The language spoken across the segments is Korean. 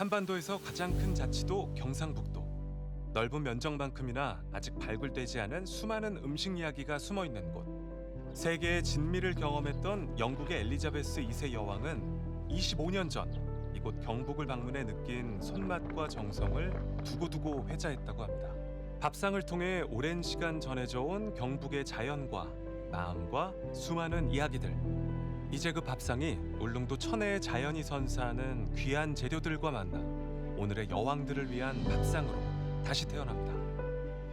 한반도에서 가장 큰 자치도 경상북도. 넓은 면적만큼이나 아직 발굴되지 않은 수많은 음식 이야기가 숨어 있는 곳. 세계의 진미를 경험했던 영국의 엘리자베스 2세 여왕은 25년 전 이곳 경북을 방문해 느낀 손맛과 정성을 두고두고 회자했다고 합니다. 밥상을 통해 오랜 시간 전해져 온 경북의 자연과 마음과 수많은 이야기들. 이제 그 밥상이 울릉도 천혜의 자연이 선사하는 귀한 재료들과 만나 오늘의 여왕들을 위한 밥상으로 다시 태어납니다.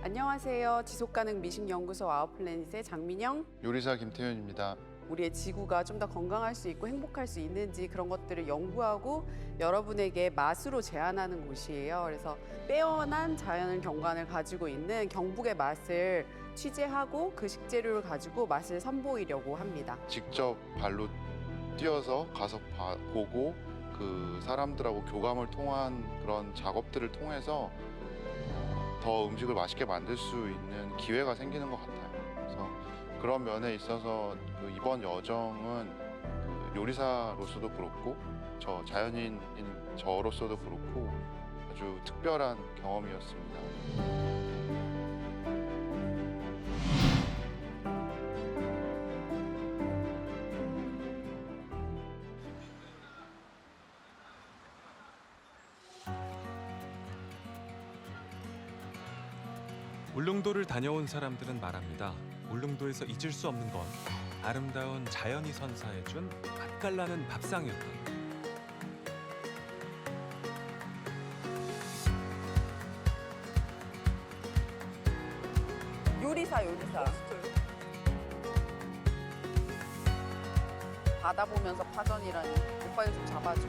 안녕하세요. 지속가능 미식연구소 아웃플래닛의 장민영. 요리사 김태현입니다. 우리의 지구가 좀 더 건강할 수 있고 행복할 수 있는지 그런 것들을 연구하고 여러분에게 맛으로 제안하는 곳이에요. 그래서 빼어난 자연 경관을 가지고 있는 경북의 맛을 취재하고 그 식재료를 가지고 맛을 선보이려고 합니다. 직접 발로 뛰어서 가서 보고 그 사람들하고 교감을 통한 그런 작업들을 통해서 더 음식을 맛있게 만들 수 있는 기회가 생기는 것 같아요. 그래서 그런 면에 있어서 그 이번 여정은 그 요리사로서도 그렇고 저 자연인인 저로서도 그렇고 아주 특별한 경험이었습니다. 울릉도를 다녀온 사람들은 말합니다. 울릉도에서 잊을 수 없는 건 아름다운 자연이 선사해준 맛깔나는 밥상이었다. 요리사. 바다 보면서 파전이라니. 오빠 이거 좀 잡아줘.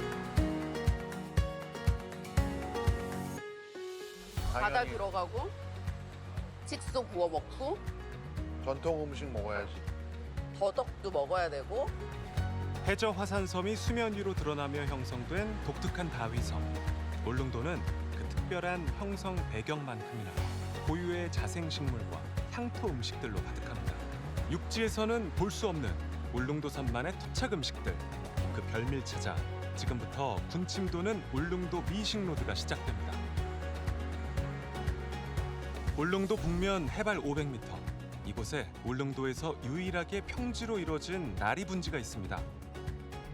바다 당연히 들어가고 식소 구워 먹고 전통 음식 먹어야지. 더덕도 먹어야 되고. 해저 화산섬이 수면 위로 드러나며 형성된 독특한 다위섬. 울릉도는 그 특별한 형성 배경만큼이나 고유의 자생식물과 향토 음식들로 가득합니다. 육지에서는 볼 수 없는 울릉도산만의 토착 음식들. 그 별미를 찾아 지금부터 군침 도는 울릉도 미식로드가 시작됩니다. 울릉도 북면 해발 500m. 이곳에 울릉도에서 유일하게 평지로 이뤄진 나리분지가 있습니다.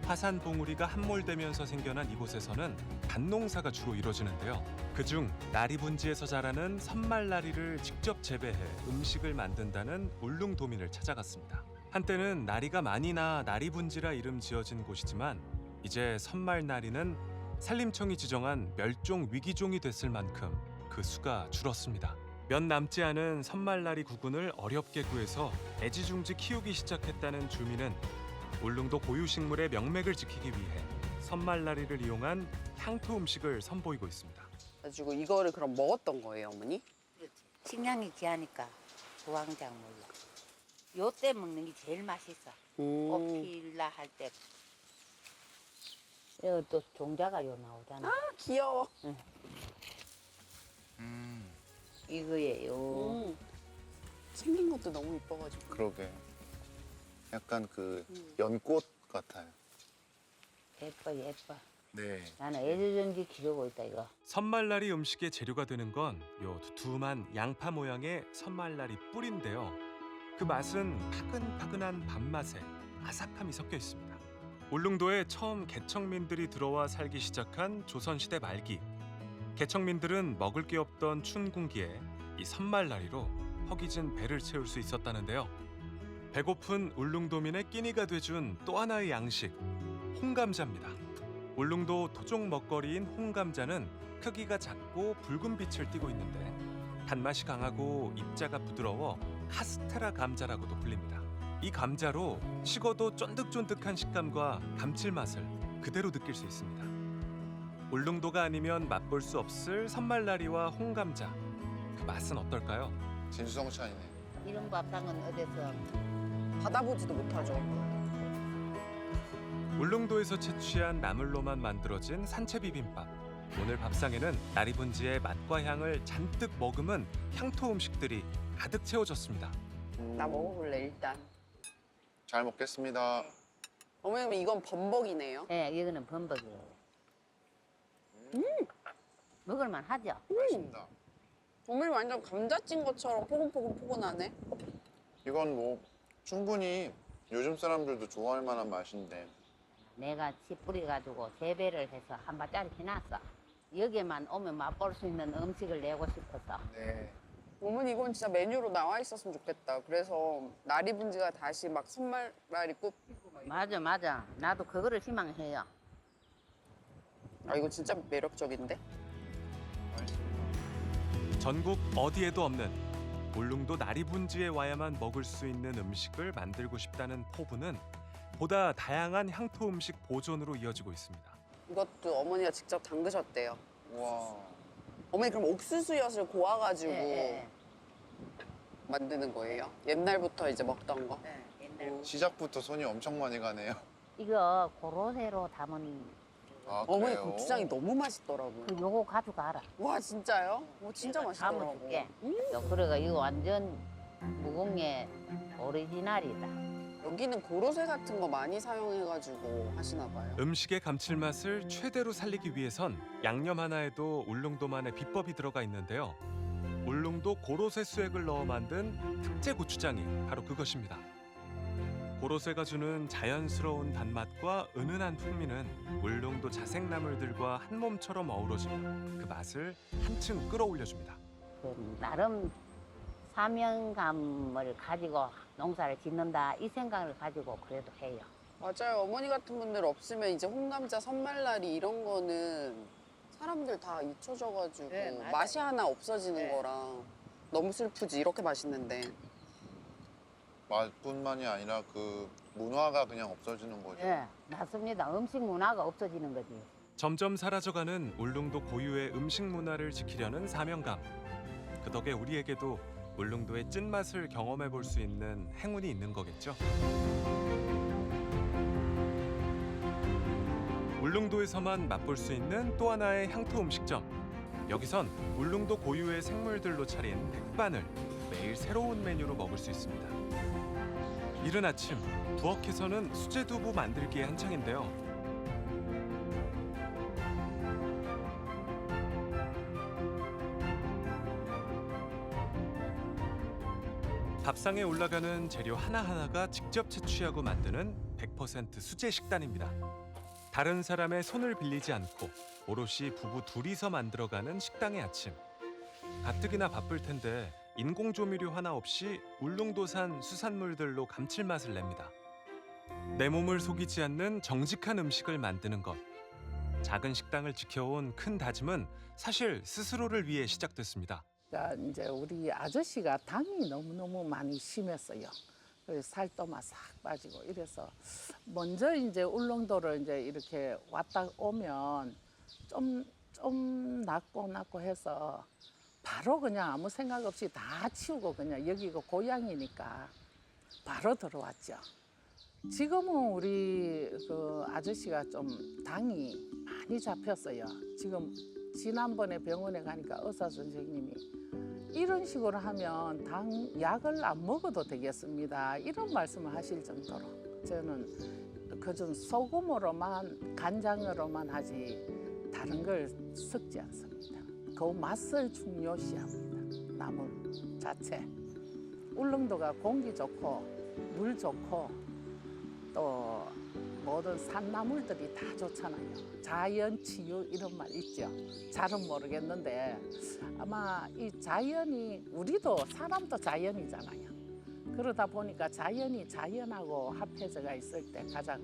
화산 봉우리가 함몰되면서 생겨난 이곳에서는 밭농사가 주로 이뤄지는데요. 그중 나리분지에서 자라는 선말나리를 직접 재배해 음식을 만든다는 울릉도민을 찾아갔습니다. 한때는 나리가 많이 나 나리분지라 이름 지어진 곳이지만 이제 선말나리는 산림청이 지정한 멸종 위기종이 됐을 만큼 그 수가 줄었습니다. 몇 남지 않은 선말나리 구근을 어렵게 구해서 애지중지 키우기 시작했다는 주민은 울릉도 고유식물의 명맥을 지키기 위해 선말나리를 이용한 향토 음식을 선보이고 있습니다. 가지고 이거를 그럼 먹었던 거예요, 어머니? 그렇지. 식량이 귀하니까 주황작물로. 요때 먹는 게 제일 맛있어. 꽃필라 할 때. 여기 또 종자가 요 나오잖아. 아, 귀여워. 이거예요. 생긴 것도 너무 이뻐가지고. 그러게. 약간 그 연꽃 같아요. 예뻐, 예뻐. 네. 나는 애지중지 기르고 있다, 이거. 선말나리 음식의 재료가 되는 건 요 두툼한 양파 모양의 선말나리 뿔인데요. 그 맛은 파근파근한 밥맛에 아삭함이 섞여 있습니다. 울릉도에 처음 개척민들이 들어와 살기 시작한 조선시대 말기. 개척민들은 먹을 게 없던 춘궁기에 이 선말나리로 허기진 배를 채울 수 있었다는데요. 배고픈 울릉도민의 끼니가 돼준 또 하나의 양식, 홍감자입니다. 울릉도 토종 먹거리인 홍감자는 크기가 작고 붉은 빛을 띠고 있는데 단맛이 강하고 입자가 부드러워 카스테라 감자라고도 불립니다. 이 감자로 식어도 쫀득쫀득한 식감과 감칠맛을 그대로 느낄 수 있습니다. 울릉도가 아니면 맛볼 수 없을 선말나리와 홍감자. 그 맛은 어떨까요? 진수성찬이네. 이런 밥상은 어디서 받아보지도 못하죠. 울릉도에서 채취한 나물로만 만들어진 산채 비빔밥. 오늘 밥상에는 나리분지의 맛과 향을 잔뜩 머금은 향토 음식들이 가득 채워졌습니다. 나 먹어볼래, 일단. 잘 먹겠습니다. 어머님, 이건 범벅이네요. 예, 이거는 범벅이에요. 먹을만 하죠. 맛있다. 어머니 완전 감자 찐 것처럼 포근포근하네. 이건 뭐 충분히 요즘 사람들도 좋아할 만한 맛인데. 내가 씨 뿌려가지고 재배를 해서 한 바짜리 해놨어. 여기에만 오면 맛볼 수 있는 음식을 내고 싶어서. 네. 어머니 이건 진짜 메뉴로 나와 있었으면 좋겠다. 그래서 나리분지가 다시 막 손말라리 꼽히고 막. 맞아. 나도 그거를 희망해요. 아 이거 진짜 매력적인데? 전국 어디에도 없는 울릉도 나리분지에 와야만 먹을 수 있는 음식을 만들고 싶다는 포부는 보다 다양한 향토 음식 보존으로 이어지고 있습니다. 이것도 어머니가 직접 담그셨대요. 와. 어머니 그럼 옥수수엿을 고아가지고 예. 만드는 거예요? 옛날부터 이제 먹던 거? 옛날. 시작부터 손이 엄청 많이 가네요. 이거 고로쇠로 담은 아, 어머니 그래요? 고추장이 너무 맛있더라고요. 그 요거 가져가라. 와 진짜요? 오, 진짜 내가 맛있더라고. 담아줄게. 그래가 이거 완전 무공예 오리지널이다. 여기는 고로쇠 같은 거 많이 사용해가지고 하시나 봐요. 음식의 감칠맛을 최대로 살리기 위해선 양념 하나에도 울릉도만의 비법이 들어가 있는데요. 울릉도 고로쇠 수액을 넣어 만든 특제 고추장이 바로 그것입니다. 고로쇠가 주는 자연스러운 단맛과 은은한 풍미는 울릉도 자색나물들과 한 몸처럼 어우러지며 그 맛을 한층 끌어올려줍니다. 그 나름 사명감을 가지고 농사를 짓는다 이 생각을 가지고 그래도 해요. 맞아요. 어머니 같은 분들 없으면 이제 홍감자, 선말라리 이런 거는 사람들 다 잊혀져가지고 네, 맞아요. 맛이 하나 없어지는 네. 거랑 너무 슬프지. 이렇게 맛있는데. 맛뿐만이 아니라 그 문화가 그냥 없어지는 거죠. 예, 맞습니다. 음식 문화가 없어지는 거지. 점점 사라져가는 울릉도 고유의 음식 문화를 지키려는 사명감. 그 덕에 우리에게도 울릉도의 찐맛을 경험해 볼 수 있는 행운이 있는 거겠죠. 울릉도에서만 맛볼 수 있는 또 하나의 향토 음식점. 여기선 울릉도 고유의 생물들로 차린 백반을 매일 새로운 메뉴로 먹을 수 있습니다. 이른 아침 부엌에서는 수제두부 만들기에 한창인데요. 밥상에 올라가는 재료 하나하나가 직접 채취하고 만드는 100% 수제 식단입니다. 다른 사람의 손을 빌리지 않고 오롯이 부부 둘이서 만들어가는 식당의 아침. 가뜩이나 바쁠 텐데 인공 조미료 하나 없이 울릉도산 수산물들로 감칠맛을 냅니다. 내 몸을 속이지 않는 정직한 음식을 만드는 것. 작은 식당을 지켜온 큰 다짐은 사실 스스로를 위해 시작됐습니다. 그러니까 이제 우리 아저씨가 당이 너무너무 많이 심했어요. 그래서 살도 막 싹 빠지고 이래서 먼저 이제 울릉도를 이제 이렇게 왔다 오면 좀 낫고 해서 바로 그냥 아무 생각 없이 다 치우고 그냥 여기가 고향이니까 바로 들어왔죠. 지금은 우리 그 아저씨가 좀 당이 많이 잡혔어요. 지금 지난번에 병원에 가니까 의사 선생님이 이런 식으로 하면 당 약을 안 먹어도 되겠습니다. 이런 말씀을 하실 정도로 저는 그전 소금으로만 간장으로만 하지 다른 걸 섞지 않습니다. 그 맛을 중요시합니다. 나물 자체. 울릉도가 공기 좋고 물 좋고 또 모든 산나물들이 다 좋잖아요. 자연 치유 이런 말 있죠. 잘은 모르겠는데 아마 이 자연이 우리도 사람도 자연이잖아요. 그러다 보니까 자연이 자연하고 합해져가 있을 때 가장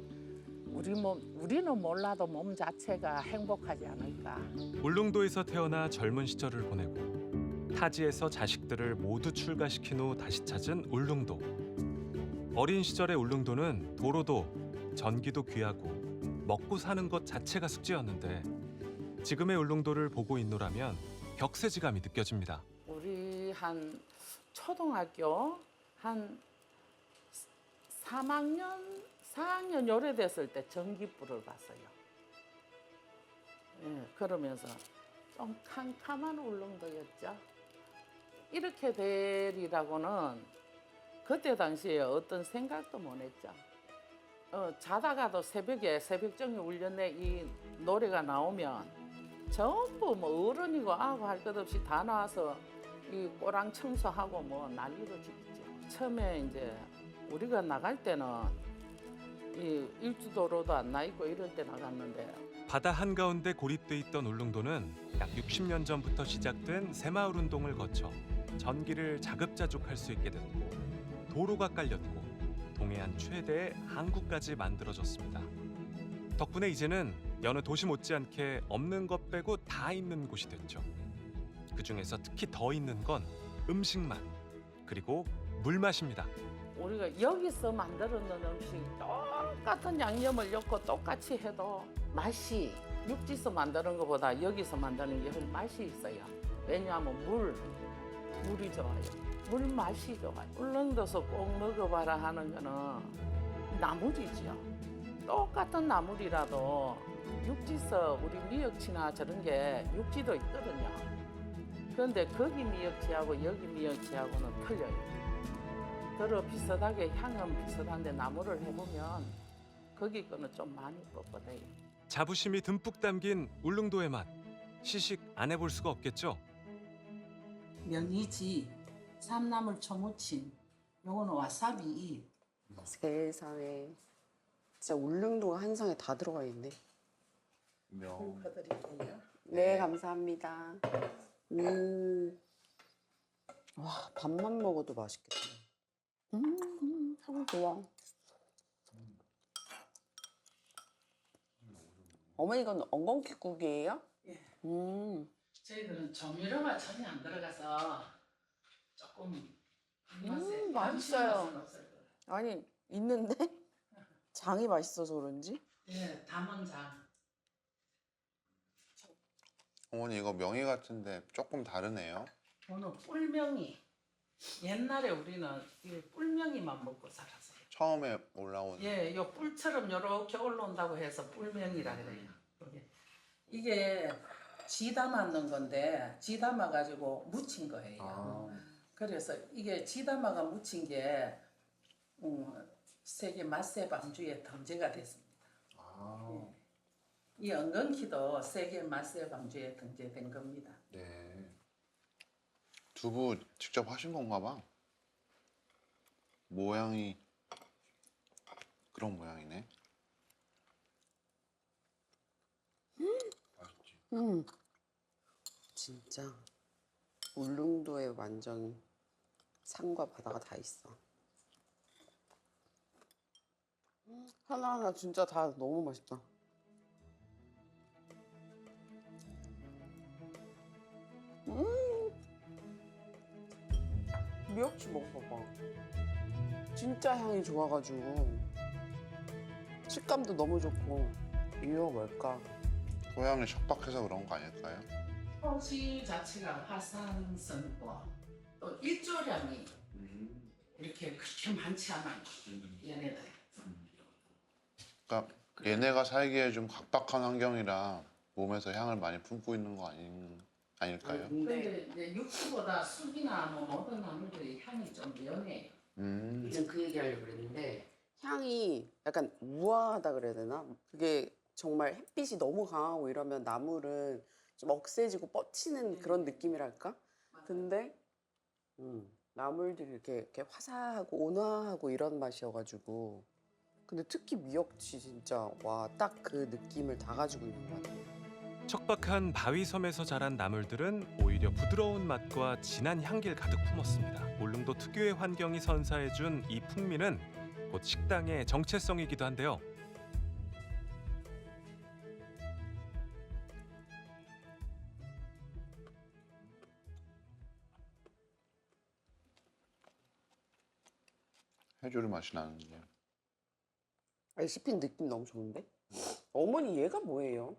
우리는 몰라도 몸 자체가 행복하지 않을까. 울릉도에서 태어나 젊은 시절을 보내고 타지에서 자식들을 모두 출가시킨 후 다시 찾은 울릉도. 어린 시절의 울릉도는 도로도 전기도 귀하고 먹고 사는 것 자체가 숙제였는데 지금의 울릉도를 보고 있노라면 격세지감이 느껴집니다. 우리 한 초등학교 한 3학년, 4학년 요래 됐을 때 전기불을 봤어요. 예, 그러면서 좀 캄캄한 울릉도였죠. 이렇게 되리라고는 그때 당시에 어떤 생각도 못 했죠. 자다가도 새벽에 새벽정이 울렸네 이 노래가 나오면 전부 뭐 어른이고 아고 할 것 없이 다 나와서 이 꼬랑 청소하고 뭐 난리도 짓죠. 처음에 이제 우리가 나갈 때는 이 일주도로도 안 나 있고 이럴 때 나갔는데 바다 한가운데 고립돼 있던 울릉도는 약 60년 전부터 시작된 새마을 운동을 거쳐 전기를 자급자족할 수 있게 됐고 도로가 깔렸고 동해안 최대의 항구까지 만들어졌습니다. 덕분에 이제는 여느 도시 못지않게 없는 것 빼고 다 있는 곳이 됐죠. 그중에서 특히 더 있는 건 음식만 그리고 물맛입니다. 우리가 여기서 만들어놓은 음식 똑같은 양념을 넣고 똑같이 해도 맛이 육지에서 만드는 것보다 여기서 만드는 게 훨씬 맛이 있어요. 왜냐하면 물이 좋아요. 물 맛이 좋아요. 울릉도서 꼭 먹어봐라 하는 거는 나물이죠. 똑같은 나물이라도 육지에서 우리 미역치나 저런 게 육지도 있거든요. 그런데 거기 미역치하고 여기 미역치하고는 틀려요. 더러 비슷하게 향은 비슷한데 나물을 해보면 거기 거는 좀 많이 뻣뻣해요. 자부심이 듬뿍 담긴 울릉도의 맛. 시식 안 해볼 수가 없겠죠? 명이지, 삼나물 초무침, 요거는 와사비. 세상에. 진짜 울릉도가 한 상에 다 들어가 있네. 드릴게요. 네, 감사합니다. 와, 밥만 먹어도 맛있겠다. 향 좋아. 어머니 이건 엉겅퀴국이에요? 예. 저희들은 조미료가 전혀 안 들어가서 조금 입맛에 맛있어요. 감칠맛은 없을 거예요. 아니, 있는데? 장이 맛있어서 그런지? 예, 담원장. 어머니 이거 명이 같은데 조금 다르네요. 오늘 뿔명이. 옛날에 우리는 이 뿔명이만 먹고 살았어요. 처음에 올라온. 예, 요 뿔처럼 요렇게 올라온다고 해서 뿔명이라 그래요. 이게 지 담았는 건데 지 담아가지고 묻힌 거예요. 그래서 이게 지 담아가 묻힌 게 세계 맛세 방주에 등재가 됐습니다. 예. 이 엉겅퀴도 세계 맛세 방주에 등재된 겁니다. 네. 두부 직접 하신 건가 봐. 모양이 그런 모양이네. 맛있지? 진짜 울릉도에 완전 산과 바다가 다 있어. 하나하나 진짜 다 너무 맛있다. 미역치 먹어봐. 진짜 향이 좋아가지고 식감도 너무 좋고. 이유가 뭘까? 토양이 척박해서 그런 거 아닐까요? 토지 자체가 화산성이고 또 일조량이 이렇게 그렇게 많지 않아요. 얘네들. 그러니까 얘네가 살기에 좀 각박한 환경이라 몸에서 향을 많이 품고 있는 거 아닐까요? 근데 이제 육지보다 쑥이나 뭐 모든 나물들이 향이 좀 연해요. 지금 그 얘기하려고 그랬는데 향이 약간 우아하다 그래야 되나? 그게 정말 햇빛이 너무 강하고 이러면 나물은 좀 억세지고 뻗치는 그런 느낌이랄까? 근데 나물들이 이렇게 화사하고 온화하고 이런 맛이어가지고 근데 특히 미역치 진짜 와 딱 그 느낌을 다 가지고 있는 것 같아요. 척박한 바위섬에서 자란 나물들은 오히려 부드러운 맛과 진한 향기를 가득 품었습니다. 울릉도 특유의 환경이 선사해준 이 풍미는 곧 식당의 정체성이기도 한데요. 해조류 맛이 나는데. 아니, 씹힌 느낌 너무 좋은데? 어머니 얘가 뭐예요?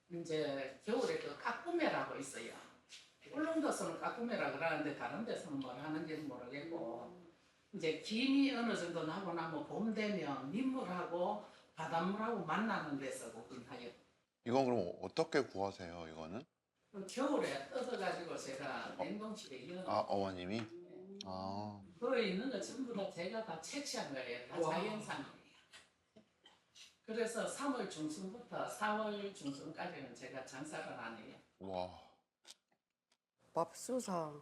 이제 겨울에 그 까꾸메라고 있어요. 울릉도서는 까꾸메라 그러는데 다른 데서는 뭘 하는지는 모르겠고 이제 김이 어느 정도 나고 나면 봄 되면 민물하고 바닷물하고 만나는 데서 구분하여. 이건 그럼 어떻게 구하세요? 이거는? 그 겨울에 뜯어가지고 제가 냉동실에 이어. 아 어머님이? 아 거기 있는 거 전부 다 제가 다 채취한 거예요. 다 자연산이에요. 그래서 3월 중순부터 4월 중순까지는 제가 장사를 안 해요. 와. 맙소사.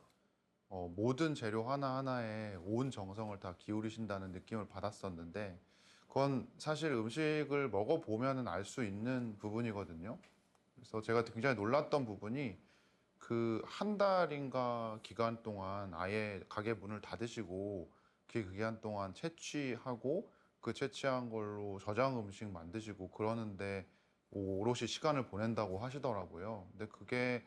모든 재료 하나하나에 온 정성을 다 기울이신다는 느낌을 받았었는데 그건 사실 음식을 먹어보면 알 수 있는 부분이거든요. 그래서 제가 굉장히 놀랐던 부분이 그 한 달인가 기간 동안 아예 가게 문을 닫으시고 그 기간 동안 채취하고 그 채취한 걸로 저장 음식 만드시고 그러는데 오롯이 시간을 보낸다고 하시더라고요. 근데 그게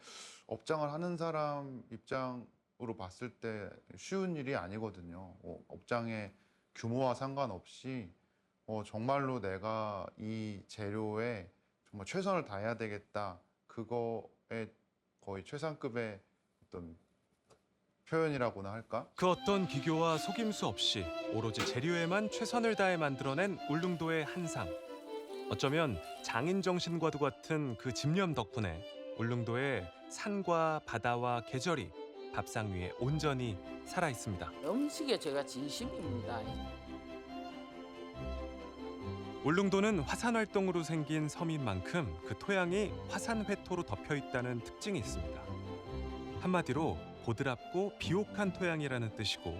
업장을 하는 사람 입장으로 봤을 때 쉬운 일이 아니거든요. 업장의 규모와 상관없이 정말로 내가 이 재료에 정말 최선을 다해야 되겠다. 그거에 거의 최상급의 어떤 표현이라고나 할까? 그 어떤 기교와 속임수 없이 오로지 재료에만 최선을 다해 만들어낸 울릉도의 한상. 어쩌면 장인 정신과도 같은 그 집념 덕분에 울릉도의 산과 바다와 계절이 밥상 위에 온전히 살아 있습니다. 음식에 제가 진심입니다. 울릉도는 화산 활동으로 생긴 섬인 만큼 그 토양이 화산 회토로 덮여 있다는 특징이 있습니다. 한마디로 보드랍고 비옥한 토양이라는 뜻이고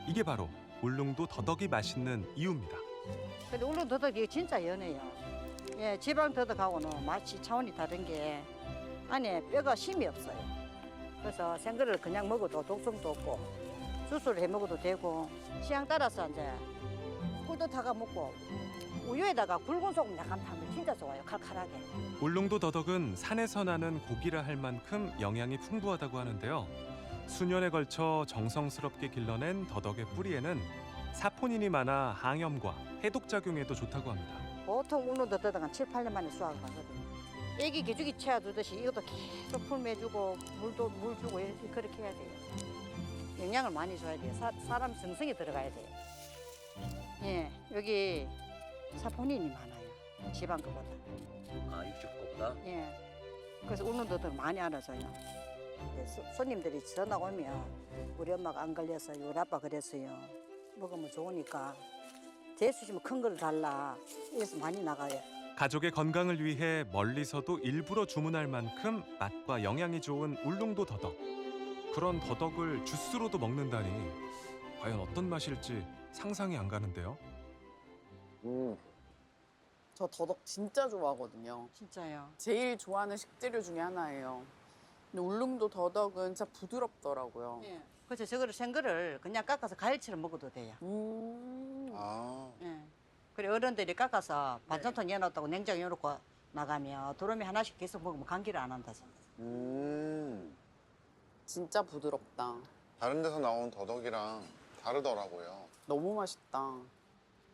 이게 바로 울릉도 더덕이 맛있는 이유입니다. 근데 울릉 더덕이 진짜 연해요. 예, 지방 더덕하고는 맛이 차원이 다른 게 안에 뼈가 심이 없어요. 그래서 생거를 그냥 먹어도 독성도 없고 주스를 해 먹어도 되고 취향 따라서 이제 꿀도 타가 먹고 우유에다가 굵은 소금 약간 타면 진짜 좋아요. 칼칼하게. 울릉도 더덕은 산에서 나는 고기라 할 만큼 영양이 풍부하다고 하는데요. 수년에 걸쳐 정성스럽게 길러낸 더덕의 뿌리에는 사포닌이 많아 항염과 해독 작용에도 좋다고 합니다. 보통 울릉 더덕은 한 7, 8년 만에 수확을 하거든요. 애기 기죽이 채워주듯이 이것도 계속 풀 매주고 물 주고 이렇게 그렇게 해야 돼요. 영양을 많이 줘야 돼요. 사람 정성이 들어가야 돼요. 예, 여기 사포닌이 많아요. 지방 거보다. 아, 육즙 거보다? 예. 그래서 울릉 더덕 많이 알아줘요. 손님들이 전화 오면 우리 엄마가 안 걸렸어요. 우리 아빠 그랬어요. 먹으면 좋으니까 대수시면 큰 걸 달라. 이래서 많이 나가요. 가족의 건강을 위해 멀리서도 일부러 주문할 만큼 맛과 영양이 좋은 울릉도 더덕. 그런 더덕을 주스로도 먹는다니 과연 어떤 맛일지 상상이 안 가는데요. 저 더덕 진짜 좋아하거든요. 진짜요. 제일 좋아하는 식재료 중에 하나예요. 근데 울릉도 더덕은 진짜 부드럽더라고요. 예. 그래서 저거를 생거를 그냥 깎아서 과일처럼 먹어도 돼요. 아, 예. 그래 어른들이 깎아서 반찬통 열어놨다고 냉장고에 열어놓고 나가면 도로미 하나씩 계속 먹으면 감기를 안 한다죠. 진짜 부드럽다. 다른 데서 나온 더덕이랑 다르더라고요. 너무 맛있다.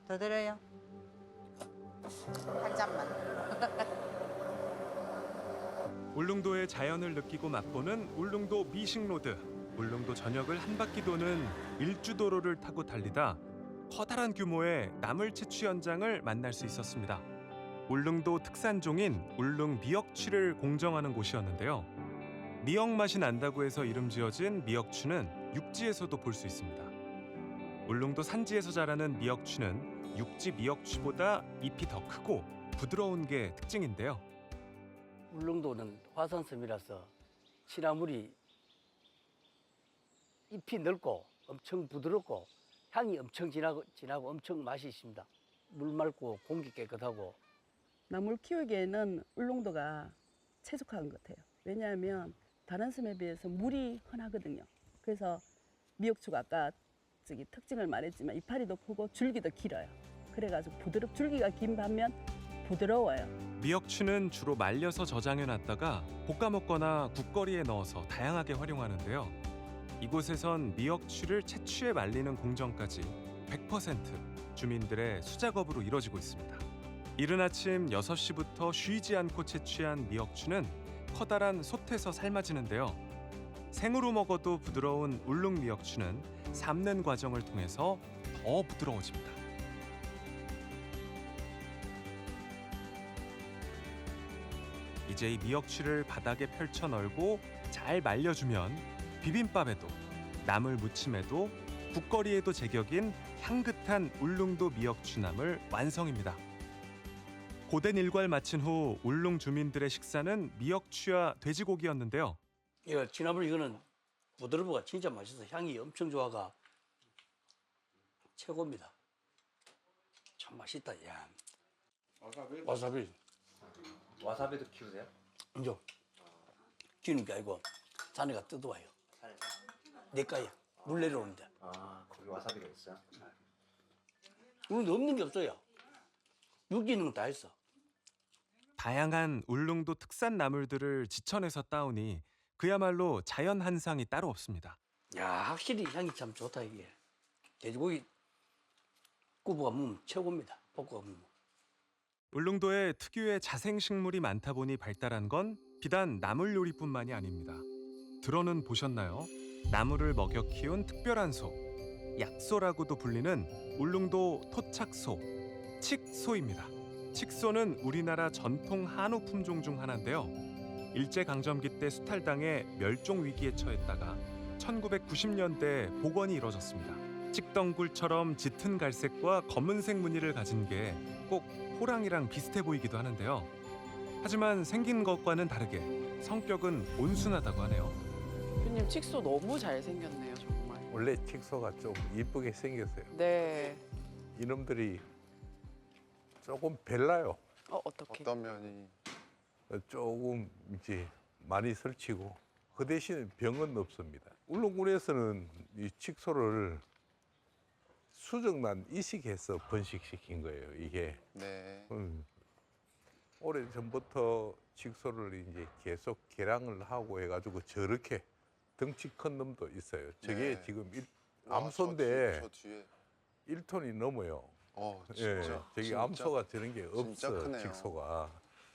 더 드려요? 한 잔만. 울릉도의 자연을 느끼고 맛보는 울릉도 미식로드. 울릉도 전역을 한 바퀴 도는 일주도로를 타고 달리다 커다란 규모의 나물 채취 현장을 만날 수 있었습니다. 울릉도 특산종인 울릉 미역취를 공정하는 곳이었는데요. 미역 맛이 난다고 해서 이름 지어진 미역취는 육지에서도 볼 수 있습니다. 울릉도 산지에서 자라는 미역취는 육지 미역취보다 잎이 더 크고 부드러운 게 특징인데요. 울릉도는 화산섬이라서 시나물이 잎이 넓고 엄청 부드럽고 향이 엄청 진하고 엄청 맛이 있습니다. 물 맑고 공기 깨끗하고. 나물 키우기에는 울릉도가 최적화한 것 같아요. 왜냐하면 다른 섬에 비해서 물이 흔하거든요. 그래서 미역추가 아까 특징을 말했지만 이파리도 크고 줄기도 길어요. 그래가지고 줄기가 긴 반면 부드러워요. 미역취는 주로 말려서 저장해 놨다가 볶아 먹거나 국거리에 넣어서 다양하게 활용하는데요. 이곳에선 미역취를 채취해 말리는 공정까지 100% 주민들의 수작업으로 이뤄지고 있습니다. 이른 아침 6시부터 쉬지 않고 채취한 미역취는 커다란 솥에서 삶아지는데요. 생으로 먹어도 부드러운 울릉 미역취는 삶는 과정을 통해서 더 부드러워집니다. 이제 이 미역취를 바닥에 펼쳐 널고 잘 말려주면 비빔밥에도 나물 무침에도 국거리에도 제격인 향긋한 울릉도 미역취나물 완성입니다. 고된 일과를 마친 후 울릉 주민들의 식사는 미역취와 돼지고기였는데요. 예, 지난번 이거는 부드러워가 진짜 맛있어. 향이 엄청 좋아가 최고입니다. 참 맛있다. 야. 와사비. 와사비도 키우세요? 이제 키우는 게 아니고 자네가 뜯어와요. 내과야. 물 내려오는데. 아, 거기 와사비가 있어요? 우리 없는 게 없어요. 육지는 다 했어. 다양한 울릉도 특산 나물들을 지천에서 따오니 그야말로 자연 한상이 따로 없습니다. 야, 확실히 향이 참 좋다 이게. 돼지고기 구워 먹으면 최고입니다. 볶아 먹으면. 울릉도에 특유의 자생식물이 많다 보니 발달한 건 비단 나물 요리뿐만이 아닙니다. 들어는 보셨나요? 나물을 먹여 키운 특별한 소, 약소라고도 불리는 울릉도 토착소, 칡소입니다. 칡소는 우리나라 전통 한우 품종 중 하나인데요. 일제강점기 때 수탈당해 멸종 위기에 처했다가 1990년대 복원이 이뤄졌습니다. 찍덩굴처럼 짙은 갈색과 검은색 무늬를 가진 게 꼭 호랑이랑 비슷해 보이기도 하는데요. 하지만 생긴 것과는 다르게 성격은 온순하다고 하네요. 대표님 칡소 너무 잘생겼네요, 정말. 원래 칡소가 좀 이쁘게 생겼어요. 네. 이놈들이 조금 별나요. 어떻게? 어떤 면이 조금 이제 많이 설치고 그 대신 병은 없습니다. 울릉군에서는 이 칡소를 수정란 이식해서 번식시킨 거예요. 이게 네. 오래 전부터 칡소를 이제 계속 개량을 하고 해가지고 저렇게 덩치 큰 놈도 있어요. 저게 네. 지금 와, 암소인데 저 뒤에 1톤이 넘어요. 진짜. 예, 저기 진짜. 암소가 저런 게 진짜 없어, 크네요. 칡소가.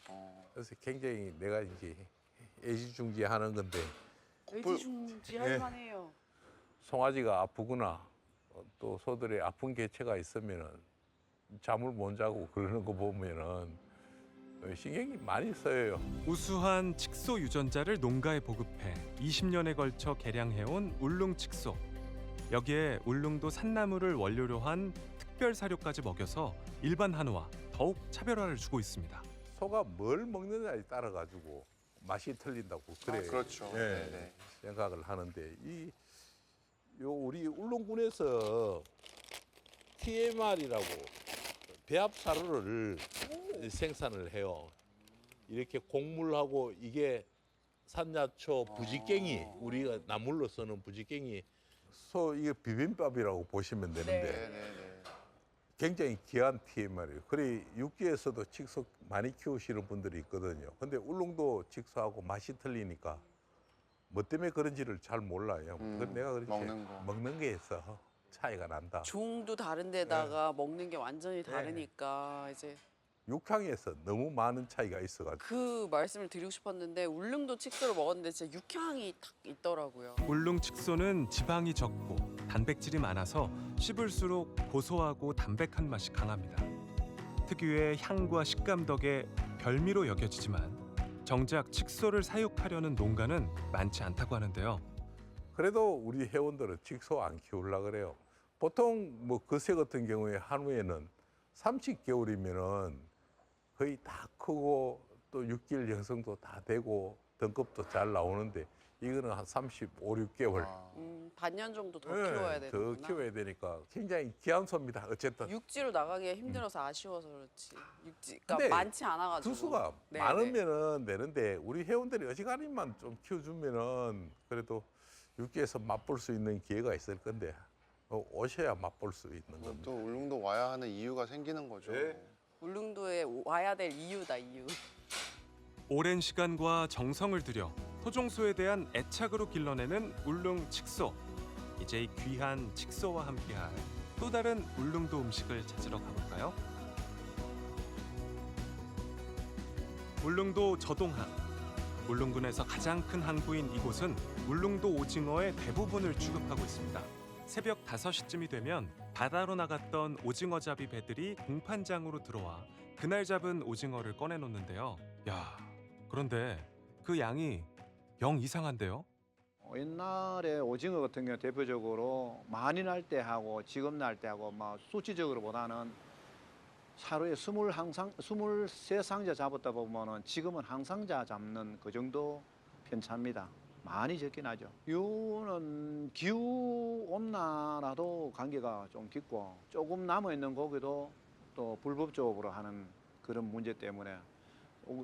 어. 그래서 굉장히 내가 이제 애지중지하는 건데 애지중지할 예. 만해요. 송아지가 아프거나 또 소들의 아픈 개체가 있으면은 잠을 못 자고 그러는 거 보면은 신경이 많이 쓰여요. 우수한 칡소 유전자를 농가에 보급해 20년에 걸쳐 개량해온 울릉 칡소. 여기에 울릉도 산나물을 원료로 한 특별 사료까지 먹여서 일반 한우와 더욱 차별화를 주고 있습니다. 소가 뭘 먹느냐에 따라 가지고 맛이 틀린다고 그래. 그렇죠. 예, 네네. 생각을 하는데 요 우리 울릉군에서 TMR이라고 배합 사료를 생산을 해요. 이렇게 곡물하고 이게 산야초 부지깽이 우리가 나물로 쓰는 부지깽이 소 이게 비빔밥이라고 보시면 되는데 네네네. 굉장히 귀한 TMR이에요. 그래 육지에서도 칡소 많이 키우시는 분들이 있거든요. 근데 울릉도 칡소하고 맛이 틀리니까 뭐 때문에 그런지를 잘 몰라요. 그건 내가 그렇지 먹는 게에서 차이가 난다. 종도 다른데다가 먹는 게 완전히 다르니까 이제 육향에서 너무 많은 차이가 있어가지고 그 말씀을 드리고 싶었는데 울릉도 칡소를 먹었는데 진짜 육향이 탁 있더라고요. 울릉 칡소는 지방이 적고 단백질이 많아서 씹을수록 고소하고 담백한 맛이 강합니다. 특유의 향과 식감 덕에 별미로 여겨지지만 정작 칡소를 사육하려는 농가는 많지 않다고 하는데요. 그래도 우리 회원들은 칡소 안 키우려고 그래요. 보통 뭐 거세 같은 경우에 한우에는 30개월이면은 거의 다 크고 또 육질 형성도 다 되고 등급도 잘 나오는데 이거는 한 35, 6개월 반년 정도 더 키워야 되는구나. 더 키워야 되니까 굉장히 귀한 소입니다. 어쨌든 육지로 나가기가 힘들어서 아쉬워서 그렇지. 육지가 근데 많지 않아가지고. 두수가 네, 많으면은 되는데 우리 회원들이 어지간히만 좀 키워주면은 그래도 육지에서 맛볼 수 있는 기회가 있을 건데 오셔야 맛볼 수 있는 겁니다. 또 울릉도 와야 하는 이유가 생기는 거죠. 네. 울릉도에 와야 될 이유다 이유. 오랜 시간과 정성을 들여 토종소에 대한 애착으로 길러내는 울릉 칡소. 이제 이 귀한 칡소와 함께할 또 다른 울릉도 음식을 찾으러 가볼까요? 울릉도 저동항. 울릉군에서 가장 큰 항구인 이곳은 울릉도 오징어의 대부분을 취급하고 있습니다. 새벽 5시쯤이 되면 바다로 나갔던 오징어잡이 배들이 공판장으로 들어와 그날 잡은 오징어를 꺼내놓는데요. 야, 그런데 그 양이 영 이상한데요? 옛날에 오징어 같은 경우 대표적으로 많이 날 때 하고 지금 날 때 하고 막 수치적으로 보다는 하루에 23상자 잡았다 보면은 지금은 한 상자 잡는 그 정도 편차입니다. 많이 적긴 하죠. 이유는 기후 온난화도 관계가 좀 깊고 조금 남아 있는 고기도 또 불법적으로 하는 그런 문제 때문에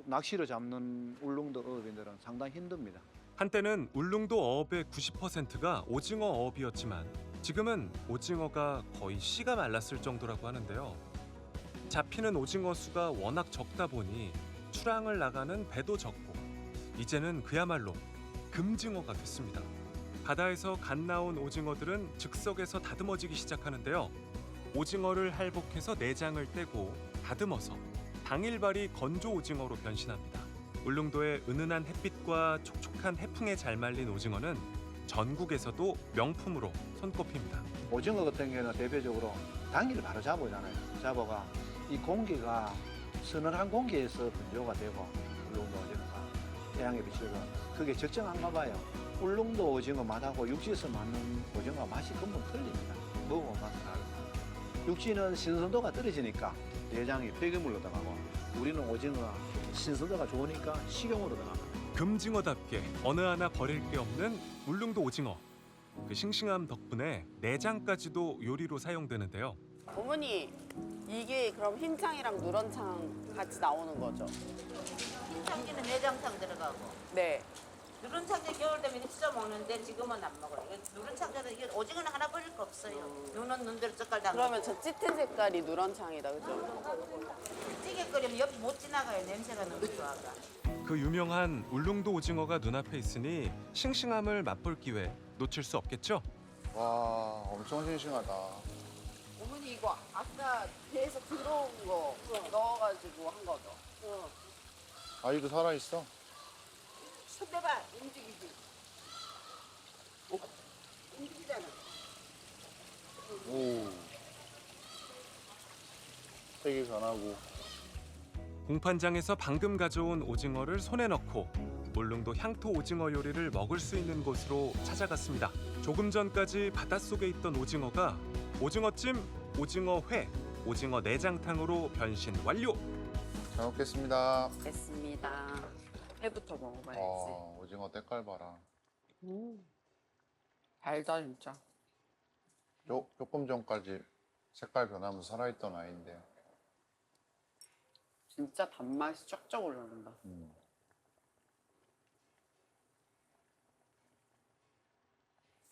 낚시로 잡는 울릉도 어업인들은 상당히 힘듭니다. 한때는 울릉도 어업의 90%가 오징어 어업이었지만 지금은 오징어가 거의 씨가 말랐을 정도라고 하는데요. 잡히는 오징어 수가 워낙 적다 보니 출항을 나가는 배도 적고 이제는 그야말로 금징어가 됐습니다. 바다에서 갓 나온 오징어들은 즉석에서 다듬어지기 시작하는데요. 오징어를 할복해서 내장을 떼고 다듬어서 당일발이 건조 오징어로 변신합니다. 울릉도의 은은한 햇빛과 촉촉한 해풍에 잘 말린 오징어는 전국에서도 명품으로 손꼽힙니다. 오징어 같은 경우는 대표적으로 당일 바로 잡아오잖아요. 잡아가 이 공기가 서늘한 공기에서 건조가 되고 울릉도 오징어가 태양에 비치고 그게 적정한가 봐요. 울릉도 오징어 맛하고 육지에서 맞는 오징어 맛이根本틀립니다. 먹어보면 알아요. 육지는 신선도가 떨어지니까 내장이 폐기물로 들어가고 우리는 오징어가 신선도가 좋으니까 식용으로 들어갑니다. 금징어답게 어느 하나 버릴 게 없는 울릉도 오징어. 그 싱싱함 덕분에 내장까지도 요리로 사용되는데요. 어머니, 이게 그럼 흰창이랑 누런창 같이 나오는 거죠? 흰창기는 내장탕 들어가고 네. 누른창도 겨울 되면 씻어 먹는데 지금은 안 먹어요. 누른창도 이게 오징어는 하나 버릴 거 없어요. 눈은 눈대로 젓갈 담고. 그러면 저 짙은 색깔이 누런창이다, 그죠? 찌개 끓이면 옆 못 지나가요. 냄새가 너무 좋아가. 그 유명한 울릉도 오징어가 눈앞에 있으니 싱싱함을 맛볼 기회 놓칠 수 없겠죠? 와, 엄청 싱싱하다. 어머니 이거 아까 배에서 들어온 거 넣어가지고 한 거죠? 아이도 살아있어? 손대봐 움직이지. 움직이잖아. 오. 색이 변하고. 공판장에서 방금 가져온 오징어를 손에 넣고 울릉도 향토 오징어 요리를 먹을 수 있는 곳으로 찾아갔습니다. 조금 전까지 바닷속에 있던 오징어가 오징어찜, 오징어회, 오징어 내장탕으로 변신 완료! 잘 먹겠습니다. 됐습니다. 회부터 먹어봐야지. 오징어 때깔 봐라. 달다 진짜. 조금 전까지 색깔 변하면서 살아있던 아이인데. 진짜 단맛이 쫙쫙 올라온다.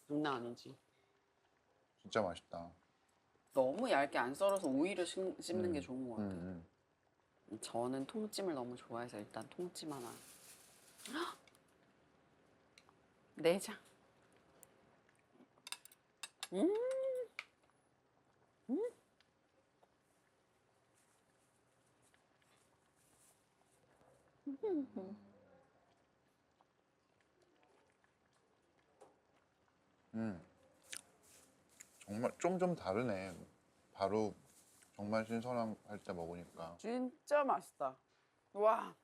장난 아니지. 진짜 맛있다. 너무 얇게 안 썰어서 오이를 씹는 게 좋은 것 같아요. 저는 통찜을 너무 좋아해서 일단 통찜 하나. 헉! 내장. 정말 좀 다르네. 바로 정말 신선할 때 먹으니까. 진짜 맛있다. 와.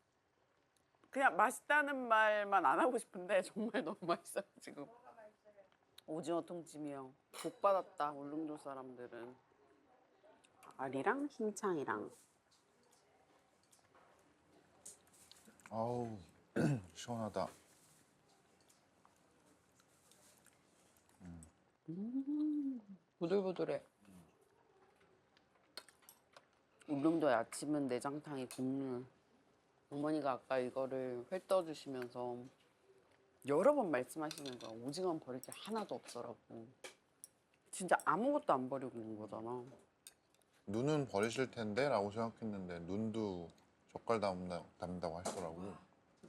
그냥 맛있다는 말만 안 하고 싶은데 정말 너무 맛있어요, 지금. 오징어 통찜이요. 복 받았다, 울릉도 사람들은. 알이랑 흰창이랑. 아우, 시원하다. 부들부들해. 울릉도의 아침은 내장탕이 국룰. 어머니가 아까 이거를 회 떠주시면서 여러 번 말씀하시는 거야. 오징어는 버릴 게 하나도 없더라고. 진짜 아무것도 안 버리고 있는 거잖아. 눈은 버리실 텐데 라고 생각했는데 눈도 젓갈 담는다고 하시더라고요.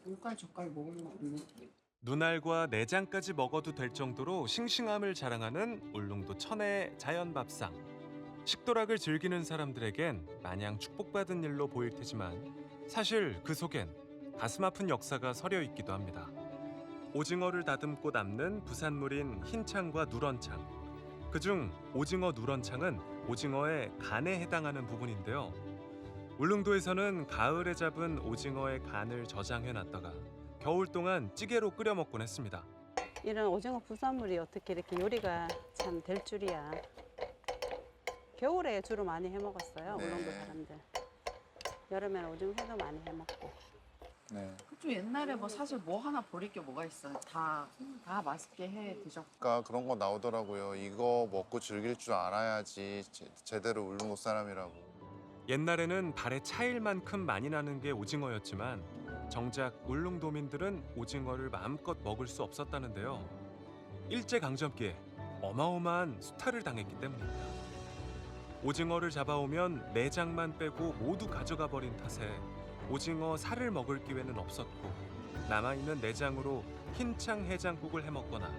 눈깔 젓갈 먹으면 없네. 눈알과 내장까지 먹어도 될 정도로 싱싱함을 자랑하는 울릉도 천혜의 자연밥상. 식도락을 즐기는 사람들에겐 마냥 축복받은 일로 보일 테지만 사실 그 속엔 가슴 아픈 역사가 서려 있기도 합니다. 오징어를 다듬고 남는 부산물인 흰창과 누런창. 그중 오징어 누런창은 오징어의 간에 해당하는 부분인데요. 울릉도에서는 가을에 잡은 오징어의 간을 저장해 놨다가 겨울 동안 찌개로 끓여 먹곤 했습니다. 이런 오징어 부산물이 어떻게 이렇게 요리가 참 될 줄이야. 겨울에 주로 많이 해 먹었어요. 네. 울릉도 사람들. 여름에는 오징어 회도 많이 해 먹고. 네. 좀 옛날에 뭐 사실 뭐 하나 버릴 게 뭐가 있어요. 다 맛있게 해 드셨고. 그러니까 그런 거 나오더라고요. 이거 먹고 즐길 줄 알아야지 제대로 울릉도 사람이라고. 옛날에는 발에 차일 만큼 많이 나는 게 오징어였지만 정작 울릉도민들은 오징어를 마음껏 먹을 수 없었다는데요. 일제강점기에 어마어마한 수탈을 당했기 때문입니다. 오징어를 잡아오면 내장만 빼고 모두 가져가 버린 탓에 오징어 살을 먹을 기회는 없었고 남아있는 내장으로 흰창 해장국을 해먹거나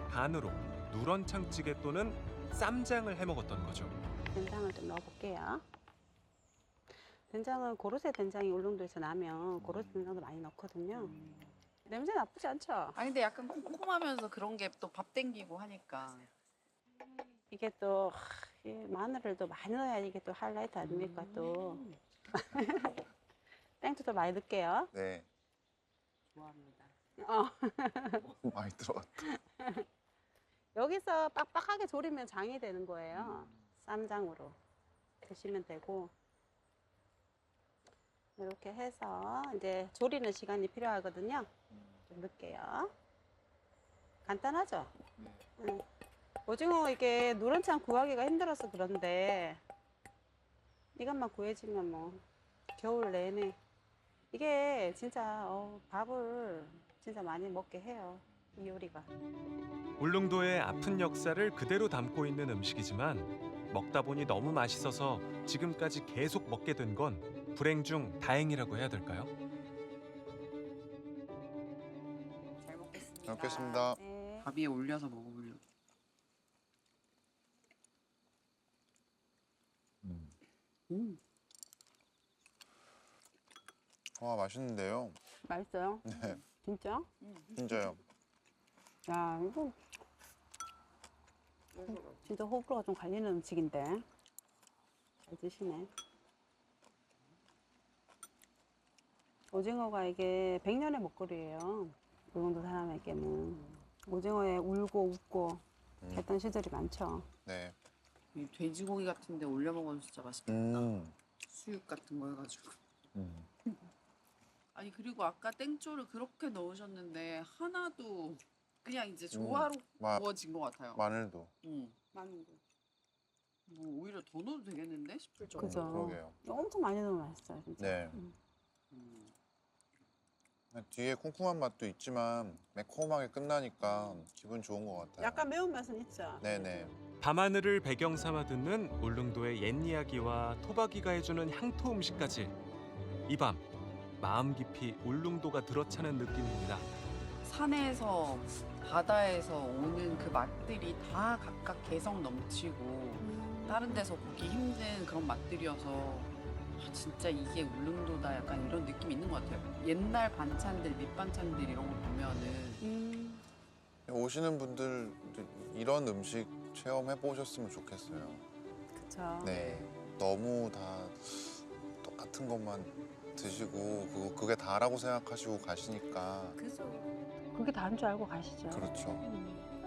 간으로 누런창찌개 또는 쌈장을 해먹었던 거죠. 된장을 좀 넣어볼게요. 된장은 고로쇠 된장이 울릉도에서 나면 고로쇠 된장도 많이 넣거든요. 냄새 나쁘지 않죠? 아니 근데 약간 쿰쿰하면서 그런 게 또 밥 땡기고 하니까. 이게 또 이 마늘을 또 많이 넣어야 이게 또 하이라이트 아닙니까 또. 땡초도 많이 넣을게요. 네. 좋아합니다. 많이 들어갔다. 여기서 빡빡하게 졸이면 장이 되는 거예요. 쌈장으로 드시면 되고. 이렇게 해서 이제 졸이는 시간이 필요하거든요. 좀 넣을게요. 간단하죠? 응. 오징어 이게 누런창 구하기가 힘들어서 그런데 이것만 구해지면 뭐 겨울 내내 이게 진짜 밥을 진짜 많이 먹게 해요. 이 요리가. 울릉도의 아픈 역사를 그대로 담고 있는 음식이지만 먹다 보니 너무 맛있어서 지금까지 계속 먹게 된 건 불행 중 다행이라고 해야 될까요? 잘 먹겠습니다. 잘 먹겠습니다. 네. 밥 위에 올려서 먹어보려고. 와, 맛있는데요. 맛있어요? 네, 진짜? 진짜요. 야, 이거 진짜 호불호가 좀 갈리는 음식인데 잘 드시네. 오징어가 이게 100년의 먹거리예요. 울릉도 사람에게는 오징어에 울고 웃고 했던 시절이 많죠. 네. 이 돼지고기 같은데 올려 먹으면 진짜 맛있겠다. 수육 같은 거 해가지고. 아니 그리고 아까 땡초를 그렇게 넣으셨는데 하나도 그냥 이제 조화로 구워진 것 같아요. 마늘도. 마늘도. 뭐 오히려 더 넣어도 되겠는데 싶을 정도. 그죠. 그러게요. 엄청 많이 넣으면 맛있어요, 진짜. 네. 뒤에 쿰쿰한 맛도 있지만 매콤하게 끝나니까 기분 좋은 것 같아요. 약간 매운맛은 있죠. 네네. 밤하늘을 배경 삼아 듣는 울릉도의 옛 이야기와 토박이가 해주는 향토 음식까지 이 밤 마음 깊이 울릉도가 들어차는 느낌입니다. 산에서 바다에서 오는 그 맛들이 다 각각 개성 넘치고 다른 데서 보기 힘든 그런 맛들이어서 진짜 이게 울릉도다 약간 이런 느낌이 있는 것 같아요. 옛날 반찬들, 밑반찬들 이런 거 보면은 오시는 분들 이런 음식 체험해 보셨으면 좋겠어요. 그쵸. 네. 너무 다 똑같은 것만 드시고 그게 다라고 생각하시고 가시니까. 그죠. 그게 다인 줄 알고 가시죠. 그렇죠.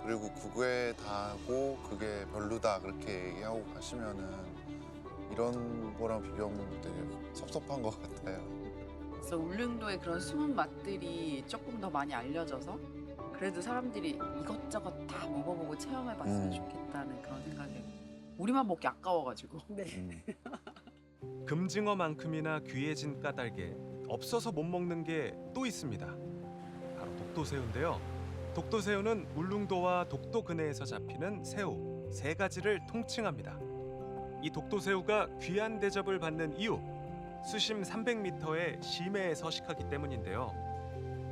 그리고 그게 다고 그게 별로다 그렇게 얘기하고 가시면은 이런 거랑 비교하면 되게 섭섭한 것 같아요. 그래서 울릉도의 그런 숨은 맛들이 조금 더 많이 알려져서 그래도 사람들이 이것저것 다 먹어보고 체험해봤으면 좋겠다는 그런 생각에 우리만 먹기 아까워가지고. 네. 금징어만큼이나 귀해진 까닭에 없어서 못 먹는 게 또 있습니다. 바로 독도새우인데요. 독도새우는 울릉도와 독도 근해에서 잡히는 새우 세 가지를 통칭합니다. 이 독도새우가 귀한 대접을 받는 이유, 수심 300m의 심해에 서식하기 때문인데요.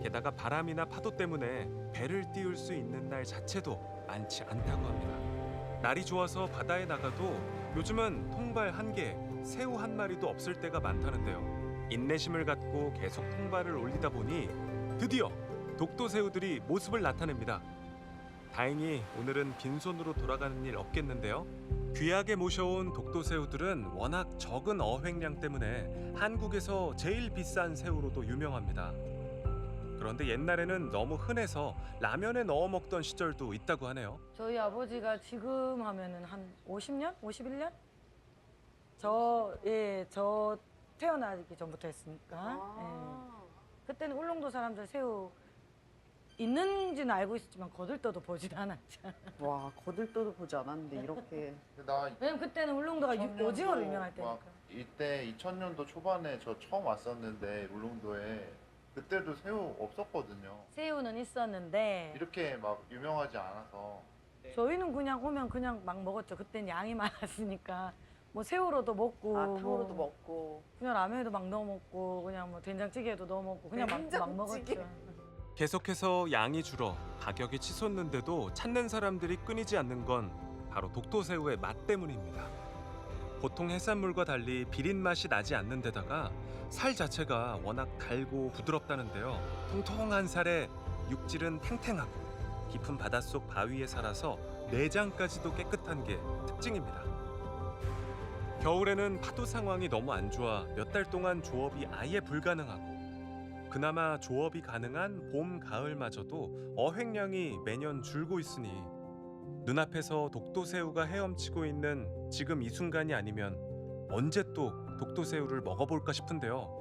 게다가 바람이나 파도 때문에 배를 띄울 수 있는 날 자체도 많지 않다고 합니다. 날이 좋아서 바다에 나가도 요즘은 통발 1개, 새우 1마리도 없을 때가 많다는데요. 인내심을 갖고 계속 통발을 올리다 보니 드디어 독도새우들이 모습을 나타냅니다. 다행히 오늘은 빈손으로 돌아가는 일 없겠는데요. 귀하게 모셔온 독도새우들은 워낙 적은 어획량 때문에 한국에서 제일 비싼 새우로도 유명합니다. 그런데 옛날에는 너무 흔해서 라면에 넣어 먹던 시절도 있다고 하네요. 저희 아버지가 지금 하면은 한 50년? 51년? 저 태어나기 전부터 했으니까. 그때는 울릉도 사람들 새우 있는지는 알고 있었지만 거들떠도 보진 않았죠. 와, 거들떠도 보지 않았는데 이렇게. 왜냐면 그때는 울릉도가 오징어로 유명할 때니까. 이때 2000년도 초반에 저 처음 왔었는데 울릉도에 그때도 새우 없었거든요. 새우는 있었는데 이렇게 막 유명하지 않아서. 저희는 그냥 오면 그냥 막 먹었죠. 그때는 양이 많았으니까. 뭐 새우로도 먹고 탕으로도 뭐 먹고. 그냥 라면에도 막 넣어 먹고 그냥 뭐 된장찌개에도 넣어 먹고 그냥 막 먹었죠. 계속해서 양이 줄어 가격이 치솟는데도 찾는 사람들이 끊이지 않는 건 바로 독도새우의 맛 때문입니다. 보통 해산물과 달리 비린 맛이 나지 않는 데다가 살 자체가 워낙 달고 부드럽다는데요. 통통한 살에 육질은 탱탱하고 깊은 바닷속 바위에 살아서 내장까지도 깨끗한 게 특징입니다. 겨울에는 파도 상황이 너무 안 좋아 몇 달 동안 조업이 아예 불가능하고 그나마 조업이 가능한 봄, 가을마저도 어획량이 매년 줄고 있으니 눈앞에서 독도새우가 헤엄치고 있는 지금 이 순간이 아니면 언제 또 독도새우를 먹어볼까 싶은데요.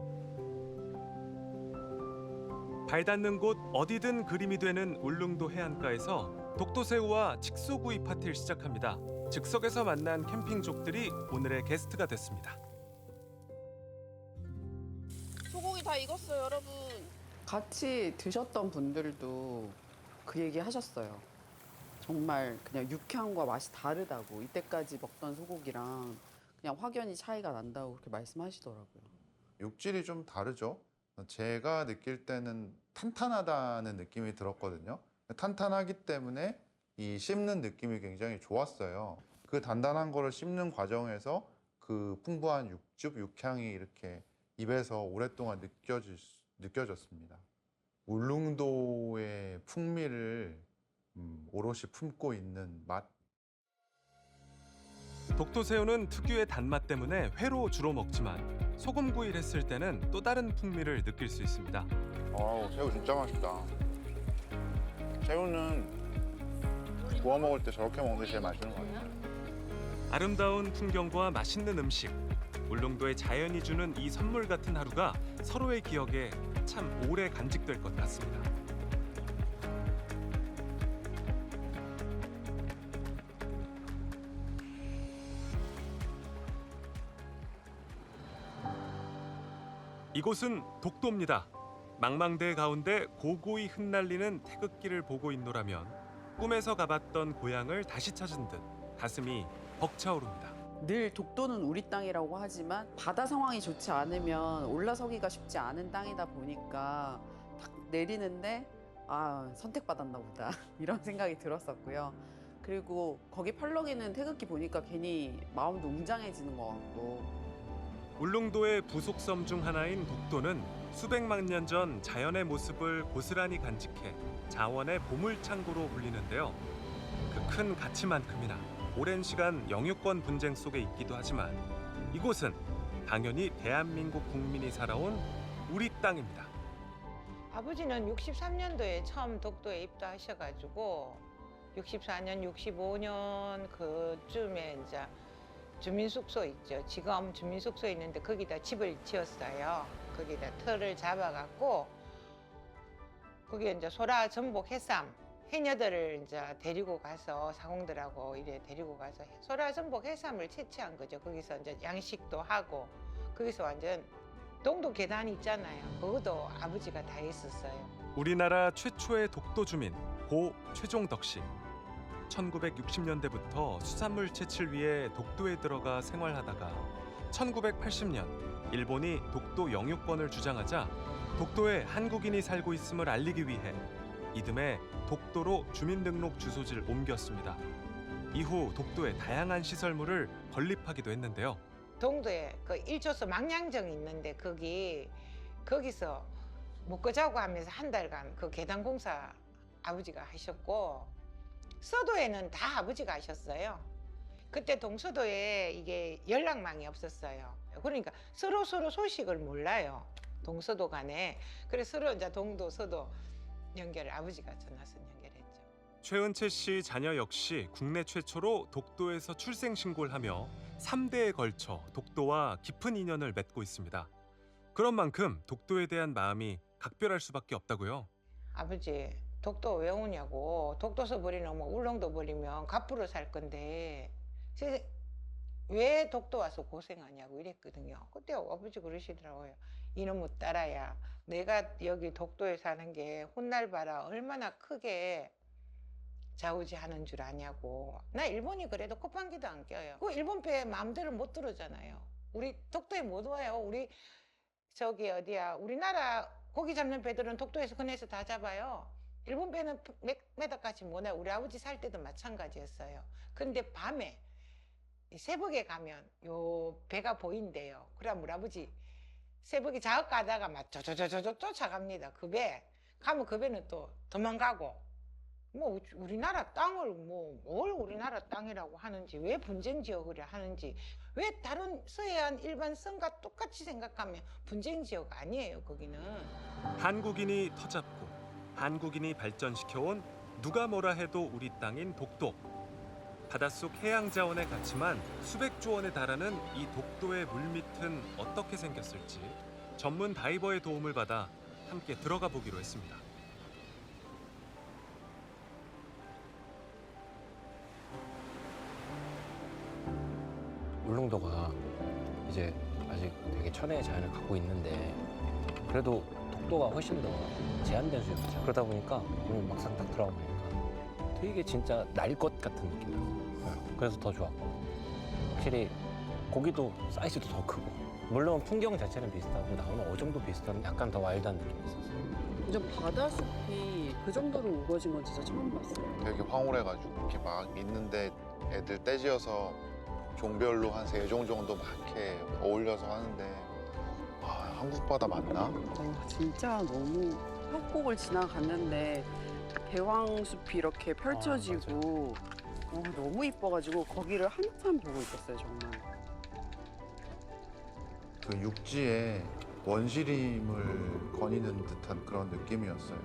발 닿는 곳 어디든 그림이 되는 울릉도 해안가에서 독도새우와 칡소구이 파티를 시작합니다. 즉석에서 만난 캠핑족들이 오늘의 게스트가 됐습니다. 소고기 다 익었어요, 여러분. 같이 드셨던 분들도 그 얘기 하셨어요. 정말 그냥 육향과 맛이 다르다고. 이때까지 먹던 소고기랑 그냥 확연히 차이가 난다고 그렇게 말씀하시더라고요. 육질이 좀 다르죠. 제가 느낄 때는 탄탄하다는 느낌이 들었거든요. 탄탄하기 때문에 이 씹는 느낌이 굉장히 좋았어요. 그 단단한 거를 씹는 과정에서 그 풍부한 육즙, 육향이 이렇게 입에서 오랫동안 느껴졌습니다. 울릉도의 풍미를 오롯이 품고 있는 맛. 독도새우는 특유의 단맛 때문에 회로 주로 먹지만 소금구이를 했을 때는 또 다른 풍미를 느낄 수 있습니다. 새우 진짜 맛있다. 새우는 구워 먹을 때 저렇게 먹는 게 제일 맛있는 것 같아요. 아름다운 풍경과 맛있는 음식, 울릉도의 자연이 주는 이 선물 같은 하루가 서로의 기억에 참 오래 간직될 것 같습니다. 이곳은 독도입니다. 망망대 가운데 고고히 흩날리는 태극기를 보고 있노라면 꿈에서 가봤던 고향을 다시 찾은 듯 가슴이 벅차오릅니다. 늘 독도는 우리 땅이라고 하지만 바다 상황이 좋지 않으면 올라서기가 쉽지 않은 땅이다 보니까 딱 내리는데 선택받았나 보다 이런 생각이 들었었고요. 그리고 거기 펄럭이는 태극기 보니까 괜히 마음도 웅장해지는 것 같고. 울릉도의 부속섬 중 하나인 독도는 수백만 년 전 자연의 모습을 고스란히 간직해 자원의 보물창고로 불리는데요. 그 큰 가치만큼이나 오랜 시간 영유권 분쟁 속에 있기도 하지만 이곳은 당연히 대한민국 국민이 살아온 우리 땅입니다. 아버지는 63년도에 처음 독도에 입도하셔가지고 64년, 65년 그쯤에 이제 주민숙소 있죠. 지금 주민숙소 있는데 거기다 집을 지었어요. 거기다 틀을 잡아갖고 거기에 이제 소라, 전복, 해삼 해녀들을 이제 데리고 가서 사공들하고 이래 데리고 가서 소라, 전복, 해삼을 채취한 거죠. 거기서 이제 양식도 하고 거기서 완전 동도 계단 있잖아요. 그것도 아버지가 다 했었어요. 우리나라 최초의 독도 주민 고 최종덕 씨. 1960년대부터 수산물 채취를 위해 독도에 들어가 생활하다가 1980년 일본이 독도 영유권을 주장하자 독도에 한국인이 살고 있음을 알리기 위해 이듬해 독도로 주민등록 주소지를 옮겼습니다. 이후 독도에 다양한 시설물을 건립하기도 했는데요. 동도에 그 1조소 망량정 있는데 거기서 먹고 자고 하면서 한 달간 그 계단 공사 아버지가 하셨고 서도에는 다 아버지가 하셨어요. 그때 동서도에 이게 연락망이 없었어요. 그러니까 서로 소식을 몰라요. 동서도 간에. 그래서 서로 이제 동도, 서도 연결을 아버지가 전화선 연결했죠. 최은채 씨 자녀 역시 국내 최초로 독도에서 출생 신고를 하며 3대에 걸쳐 독도와 깊은 인연을 맺고 있습니다. 그런 만큼 독도에 대한 마음이 각별할 수밖에 없다고요. 아버지, 독도 왜 오냐고. 독도서 버리면 뭐 울릉도 버리면 갑부로 살 건데 왜 독도 와서 고생하냐고 이랬거든요. 그때 아버지 그러시더라고요. 이놈의 딸아야, 내가 여기 독도에 사는 게 훗날 봐라 얼마나 크게 좌우지하는 줄 아냐고. 나 일본이 그래도 코판기도 안 껴요. 그 일본 배 마음대로 못 들어오잖아요. 우리 독도에 못 와요. 우리 저기 어디야, 우리나라 고기 잡는 배들은 독도에서 근해에서 다 잡아요. 일본 배는 몇 메다까지 못 와요. 우리 아버지 살 때도 마찬가지였어요. 근데 밤에 새벽에 가면 요 배가 보인대요. 그럼 우리 아버지 새벽에 작업 가다가 막 쫓아갑니다. 그 배 가면 그 배는 또 도망가고. 뭐 우리나라 땅을 뭘 우리나라 땅이라고 하는지, 왜 분쟁 지역을 하는지, 왜 다른 서해안 일반 섬과 똑같이 생각하면 분쟁 지역 아니에요. 거기는 한국인이 터잡고 한국인이 발전시켜온 누가 뭐라 해도 우리 땅인 독도. 바닷속 해양 자원에 갇히만 수백조 원에 달하는 이 독도의 물밑은 어떻게 생겼을지 전문 다이버의 도움을 받아 함께 들어가 보기로 했습니다. 울릉도가 이제 아직 되게 천혜의 자연을 갖고 있는데 그래도 독도가 훨씬 더 제한된 수준이죠. 그러다 보니까 오늘 막상 딱 들어가 보니까 되게 진짜 날 것 같은 느낌이었어요. 그래서 더 좋았고, 확실히 고기도 사이즈도 더 크고, 물론 풍경 자체는 비슷하고 나오는 어종도 비슷한 약간 더 와일드한 느낌이 있었어요. 완전 바다숲이 그 정도로 우거진 건 진짜 처음 봤어요. 되게 황홀해가지고 이렇게 막 있는데 애들 떼지어서 종별로 한 3종 정도 막 이렇게 어울려서 하는데, 아, 한국 바다 맞나? 진짜 너무 협곡을 지나갔는데 대왕숲이 이렇게 펼쳐지고 너무 이뻐가지고 거기를 한참 보고 있었어요, 정말. 그 육지에 원시림을 거니는 듯한 그런 느낌이었어요.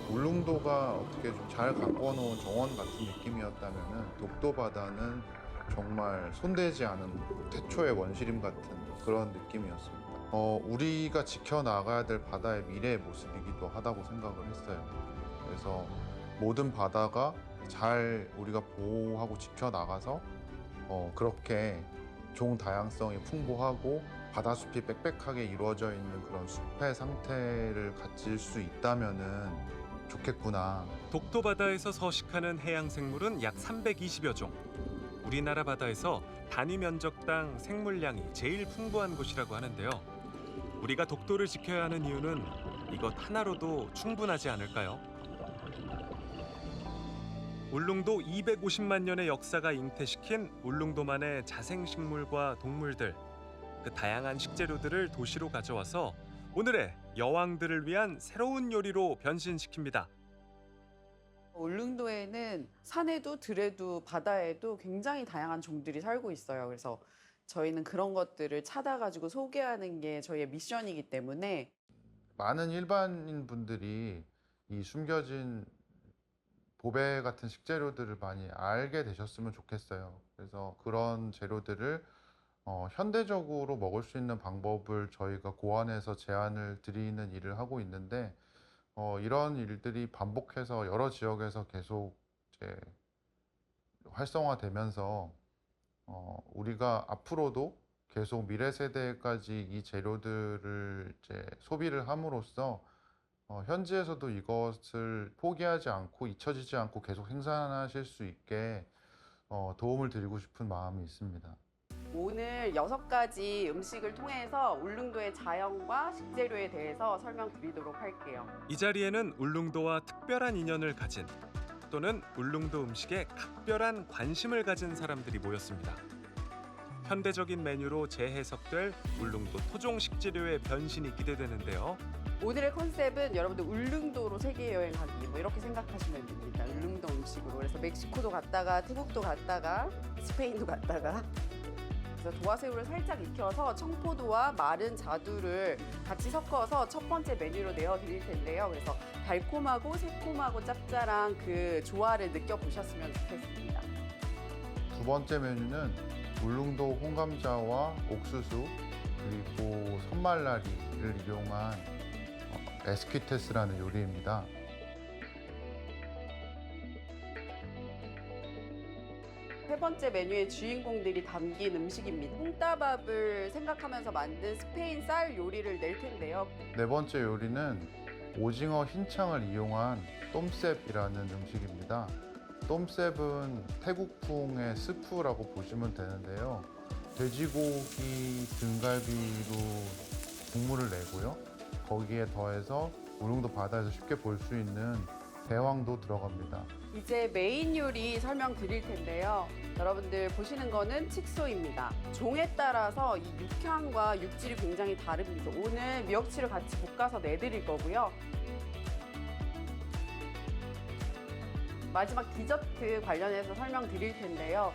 울릉도가 어떻게 좀 잘 가꿔 놓은 정원 같은 느낌이었다면은 독도 바다는 정말 손대지 않은 태초의 원시림 같은 그런 느낌이었습니다. 우리가 지켜나가야 될 바다의 미래의 모습이기도 하다고 생각을 했어요. 그래서 모든 바다가 잘 우리가 보호하고 지켜나가서 그렇게 종 다양성이 풍부하고 바다숲이 빽빽하게 이루어져 있는 그런 숲의 상태를 가질 수 있다면은 좋겠구나. 독도 바다에서 서식하는 해양 생물은 약 320여 종. 우리나라 바다에서 단위 면적당 생물량이 제일 풍부한 곳이라고 하는데요. 우리가 독도를 지켜야 하는 이유는 이것 하나로도 충분하지 않을까요? 울릉도 250만 년의 역사가 잉태시킨 울릉도만의 자생식물과 동물들, 그 다양한 식재료들을 도시로 가져와서 오늘의 여왕들을 위한 새로운 요리로 변신시킵니다. 울릉도에는 산에도 들에도 바다에도 굉장히 다양한 종들이 살고 있어요. 그래서 저희는 그런 것들을 찾아가지고 소개하는 게 저희의 미션이기 때문에 많은 일반인 분들이 이 숨겨진 보배 같은 식재료들을 많이 알게 되셨으면 좋겠어요. 그래서 그런 재료들을 현대적으로 먹을 수 있는 방법을 저희가 고안해서 제안을 드리는 일을 하고 있는데, 이런 일들이 반복해서 여러 지역에서 계속 이제 활성화되면서 우리가 앞으로도 계속 미래 세대까지 이 재료들을 이제 소비를 함으로써 현지에서도 이것을 포기하지 않고 잊혀지지 않고 계속 생산하실 수 있게 도움을 드리고 싶은 마음이 있습니다. 오늘 6가지 음식을 통해서 울릉도의 자연과 식재료에 대해서 설명드리도록 할게요. 이 자리에는 울릉도와 특별한 인연을 가진 또는 울릉도 음식에 각별한 관심을 가진 사람들이 모였습니다. 현대적인 메뉴로 재해석될 울릉도 토종 식재료의 변신이 기대되는데요. 오늘의 컨셉은 여러분들 울릉도로 세계 여행 가기 뭐 이렇게 생각하시면 됩니다. 울릉도 음식으로. 그래서 멕시코도 갔다가 태국도 갔다가 스페인도 갔다가 그래서 도화새우를 살짝 익혀서 청포도와 마른 자두를 같이 섞어서 첫 번째 메뉴로 내어드릴 텐데요. 그래서 달콤하고 새콤하고 짭짤한 그 조화를 느껴보셨으면 좋겠습니다. 두 번째 메뉴는 울릉도 홍감자와 옥수수 그리고 선말라리를 이용한 에스퀴테스라는 요리입니다. 세 번째 메뉴의 주인공들이 담긴 음식입니다. 홍따밥을 생각하면서 만든 스페인 쌀 요리를 낼 텐데요. 네 번째 요리는 오징어 흰창을 이용한 똠셉이라는 음식입니다. 똠셉은 태국풍의 스프라고 보시면 되는데요. 돼지고기 등갈비로 국물을 내고요. 거기에 더해서 울릉도 바다에서 쉽게 볼 수 있는 대왕도 들어갑니다. 이제 메인 요리 설명드릴 텐데요. 여러분들 보시는 거는 칡소입니다. 종에 따라서 이 육향과 육질이 굉장히 다릅니다. 오늘 미역치를 같이 볶아서 내드릴 거고요. 마지막 디저트 관련해서 설명드릴 텐데요.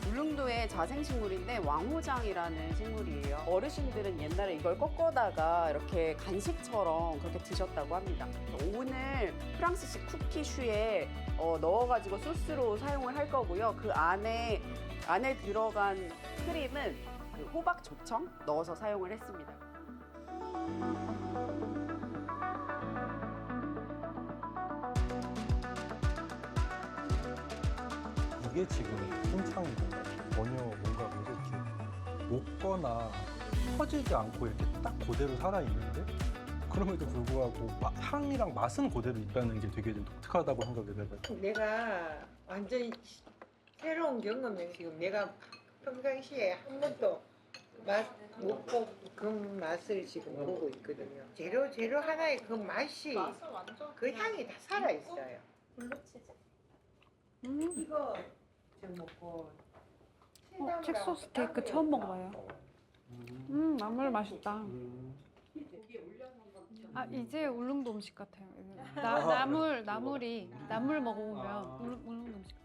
울릉도의 자생식물인데 왕호장이라는 식물이에요. 어르신들은 옛날에 이걸 꺾어다가 이렇게 간식처럼 그렇게 드셨다고 합니다. 오늘 프랑스식 쿠키슈에 넣어가지고 소스로 사용을 할 거고요. 그 안에 들어간 크림은 그 호박 조청 넣어서 사용을 했습니다. 이게 지금 흰창이고 전혀 뭔가 이렇게 녹거나 퍼지지 않고 이렇게 딱 그대로 살아있는데 그럼에도 불구하고 향이랑 맛은 그대로 있다는 게 되게 좀 독특하다고 생각이 들어요. 내가 완전히 새로운 경험이에요. 지금 내가 평상시에 한 번도 못 본 그 맛을 지금 보고 있거든요. 재료 하나에 그 맛이 그 향이 다 살아 있어요. 이거 좀 먹고 칡소 스테이크 처음 먹어봐요. 나물 맛있다. 아, 이제 울릉도 음식 같아요. 나물 먹어보면 울릉도 음식.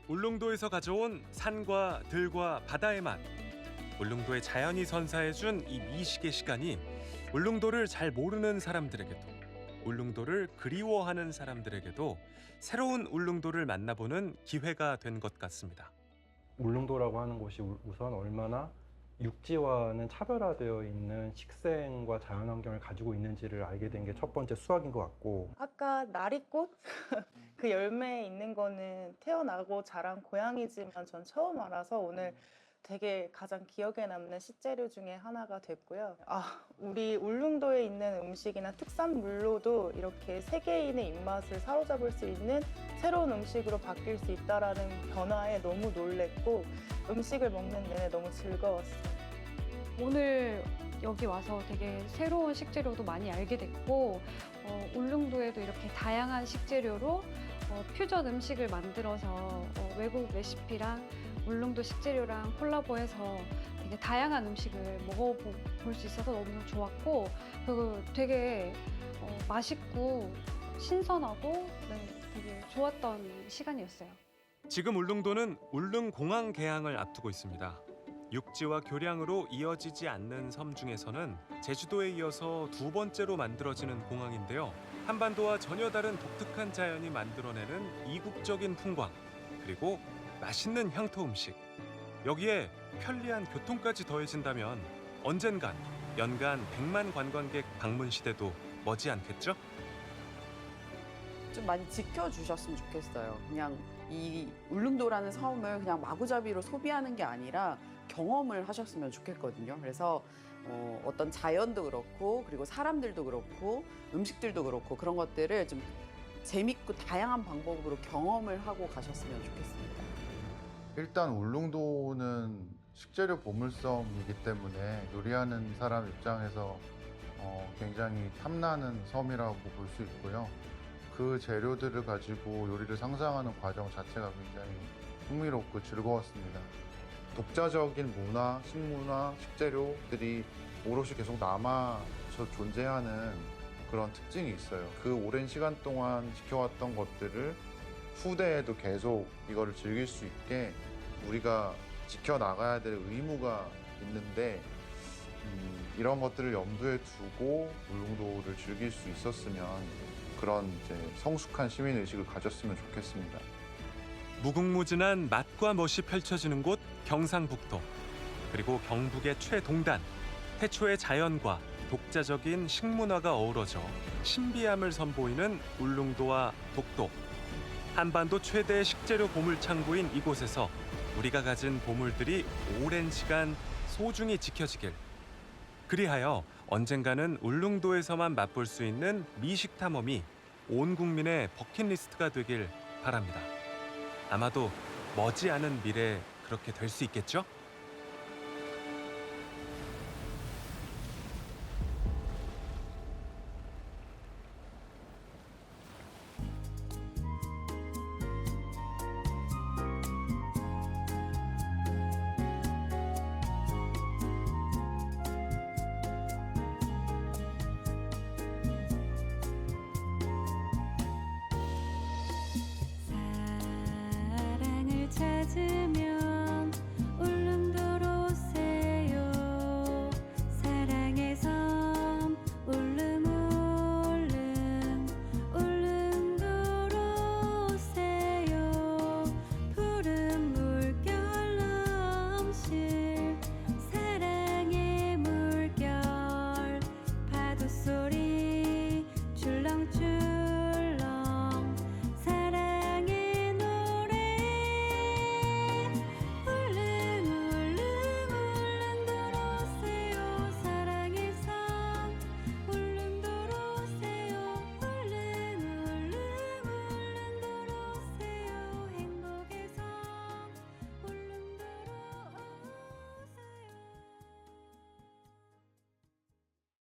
울릉도에서 가져온 산과 들과 바다의 맛. 울릉도의 자연이 선사해준 이 미식의 시간이 울릉도를 잘 모르는 사람들에게도 울릉도를 그리워하는 사람들에게도 새로운 울릉도를 만나보는 기회가 된 것 같습니다. 울릉도라고 하는 곳이 우선 얼마나 육지와는 차별화되어 있는 식생과 자연환경을 가지고 있는지를 알게 된 게 첫 번째 수학인 것 같고, 아까 나리꽃? 그 열매에 있는 거는 태어나고 자란 고향이지만 전 처음 알아서 오늘 되게 가장 기억에 남는 식재료 중에 하나가 됐고요. 우리 울릉도에 있는 음식이나 특산물로도 이렇게 세계인의 입맛을 사로잡을 수 있는 새로운 음식으로 바뀔 수 있다는 변화에 너무 놀랬고 음식을 먹는 내내 너무 즐거웠어요. 오늘 여기 와서 되게 새로운 식재료도 많이 알게 됐고 울릉도에도 이렇게 다양한 식재료로 퓨전 음식을 만들어서 외국 레시피랑 울릉도 식재료랑 콜라보해서 되게 다양한 음식을 먹어볼 수 있어서 너무 좋았고 그리고 되게 맛있고 신선하고 되게 좋았던 시간이었어요. 지금 울릉도는 울릉공항 개항을 앞두고 있습니다. 육지와 교량으로 이어지지 않는 섬 중에서는 제주도에 이어서 두 번째로 만들어지는 공항인데요. 한반도와 전혀 다른 독특한 자연이 만들어내는 이국적인 풍광, 그리고 맛있는 향토 음식. 여기에 편리한 교통까지 더해진다면 언젠간 연간 100만 관광객 방문 시대도 머지않겠죠? 좀 많이 지켜주셨으면 좋겠어요. 그냥 이 울릉도라는 섬을 그냥 마구잡이로 소비하는 게 아니라 경험을 하셨으면 좋겠거든요. 그래서 어떤 자연도 그렇고 그리고 사람들도 그렇고 음식들도 그렇고 그런 것들을 좀 재밌고 다양한 방법으로 경험을 하고 가셨으면 좋겠습니다. 일단 울릉도는 식재료 보물섬이기 때문에 요리하는 사람 입장에서 굉장히 탐나는 섬이라고 볼 수 있고요. 그 재료들을 가지고 요리를 상상하는 과정 자체가 굉장히 흥미롭고 즐거웠습니다. 독자적인 문화, 식문화, 식재료들이 오롯이 계속 남아서 존재하는 그런 특징이 있어요. 그 오랜 시간 동안 지켜왔던 것들을 후대에도 계속 이거를 즐길 수 있게 우리가 지켜나가야 될 의무가 있는데 이런 것들을 염두에 두고 울릉도를 즐길 수 있었으면 그런 이제 성숙한 시민 의식을 가졌으면 좋겠습니다. 무궁무진한 맛과 멋이 펼쳐지는 곳 경상북도. 그리고 경북의 최동단. 태초의 자연과 독자적인 식문화가 어우러져 신비함을 선보이는 울릉도와 독도. 한반도 최대의 식재료 보물창고인 이곳에서 우리가 가진 보물들이 오랜 시간 소중히 지켜지길. 그리하여 언젠가는 울릉도에서만 맛볼 수 있는 미식 탐험이 온 국민의 버킷리스트가 되길 바랍니다. 아마도 머지않은 미래 그렇게 될 수 있겠죠?